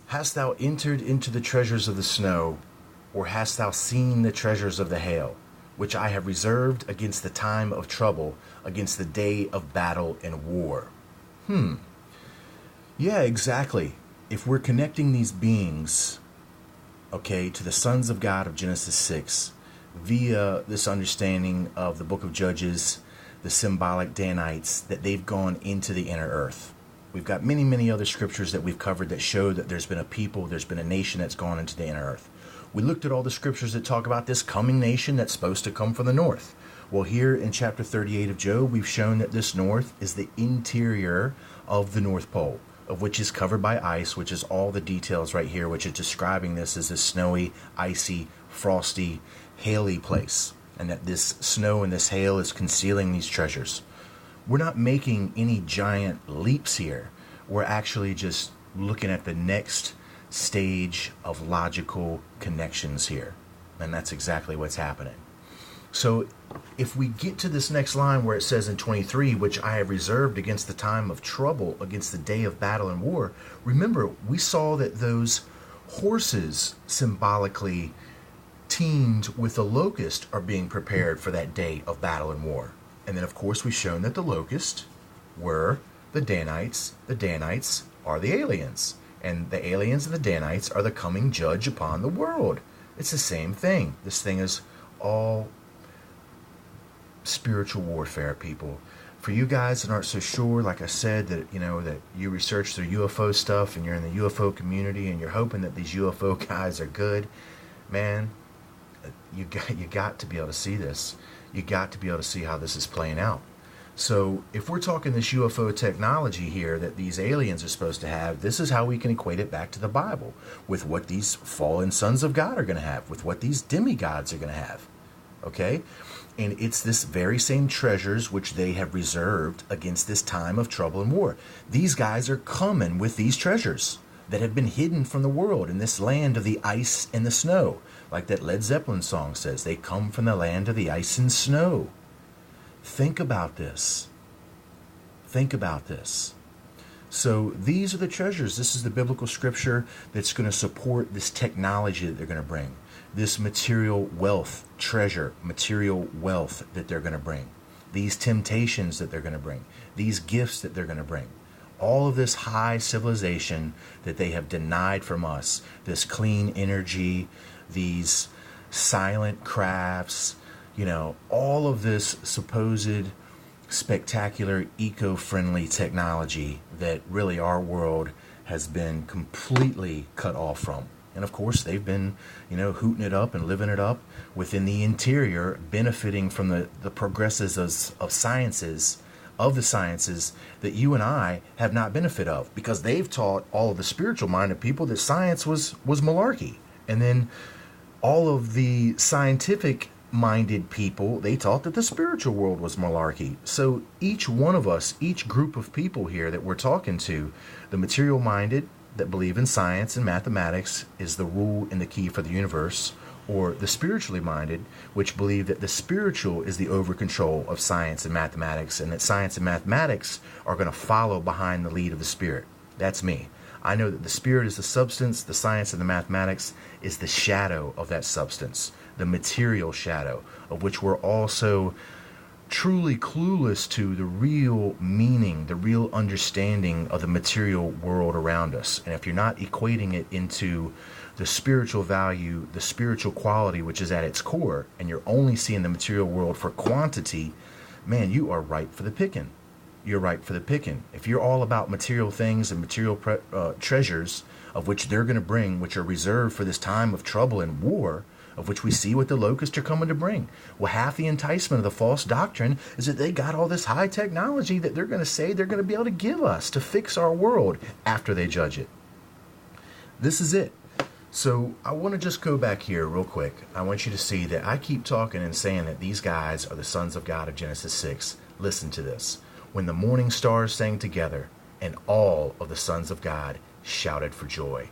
Hast thou entered into the treasures of the snow, or hast thou seen the treasures of the hail, which I have reserved against the time of trouble, against the day of battle and war? Yeah, exactly. If we're connecting these beings, okay, to the sons of God of Genesis 6, via this understanding of the book of Judges, the symbolic Danites, that they've gone into the inner earth. We've got many, many other scriptures that we've covered that show that there's been a people, there's been a nation that's gone into the inner earth. We looked at all the scriptures that talk about this coming nation that's supposed to come from the north. Well, here in chapter 38 of Job, we've shown that this north is the interior of the North Pole, of which is covered by ice, which is all the details right here, which is describing this as a snowy, icy, frosty, haily place, and that this snow and this hail is concealing these treasures. We're not making any giant leaps here. We're actually just looking at the next stage of logical connections here. And that's exactly what's happening. So if we get to this next line where it says in 23, which I have reserved against the time of trouble, against the day of battle and war, remember, we saw that those horses symbolically teamed with the locust are being prepared for that day of battle and war. And then, of course, we've shown that the locust were the Danites. The Danites are the aliens. And the aliens and the Danites are the coming judge upon the world. It's the same thing. This thing is all spiritual warfare, people. For you guys that aren't so sure, like I said, that that you research their UFO stuff and you're in the UFO community and you're hoping that these UFO guys are good, man, you got to be able to see this. You got to be able to see how this is playing out. So if we're talking this UFO technology here that these aliens are supposed to have, this is how we can equate it back to the Bible, with what these fallen sons of God are going to have, with what these demigods are going to have. Okay? And it's this very same treasures which they have reserved against this time of trouble and war. These guys are coming with these treasures that have been hidden from the world in this land of the ice and the snow. Like that Led Zeppelin song says, they come from the land of the ice and snow. Think about this. Think about this. So these are the treasures. This is the biblical scripture that's going to support this technology that they're going to bring. This material wealth, treasure, material wealth that they're going to bring. These temptations that they're going to bring. These gifts that they're going to bring. All of this high civilization that they have denied from us. This clean energy, these silent crafts, all of this supposed spectacular eco-friendly technology that really our world has been completely cut off from. And of course, they've been, hooting it up and living it up within the interior, benefiting from the progresses of sciences, of the sciences that you and I have not benefit of, because they've taught all of the spiritual-minded people that science was malarkey. And then all of the scientific-minded people, they taught that the spiritual world was malarkey. So each one of us, each group of people here that we're talking to, the material-minded that believe in science and mathematics is the rule and the key for the universe, or the spiritually minded, which believe that the spiritual is the over-control of science and mathematics, and that science and mathematics are going to follow behind the lead of the spirit. That's me. I know that the spirit is the substance, the science and the mathematics is the shadow of that substance, the material shadow, of which we're also truly clueless to the real meaning, the real understanding of the material world around us. And if you're not equating it into the spiritual value, the spiritual quality, which is at its core, and you're only seeing the material world for quantity, man, you are ripe for the picking. You're ripe for the picking. If you're all about material things and material treasures, of which they're going to bring, which are reserved for this time of trouble and war, of which we see what the locusts are coming to bring. Well, half the enticement of the false doctrine is that they got all this high technology that they're going to say they're going to be able to give us to fix our world after they judge it. This is it. So I want to just go back here real quick. I want you to see that I keep talking and saying that these guys are the sons of God of Genesis 6. Listen to this. When the morning stars sang together, and all of the sons of God shouted for joy.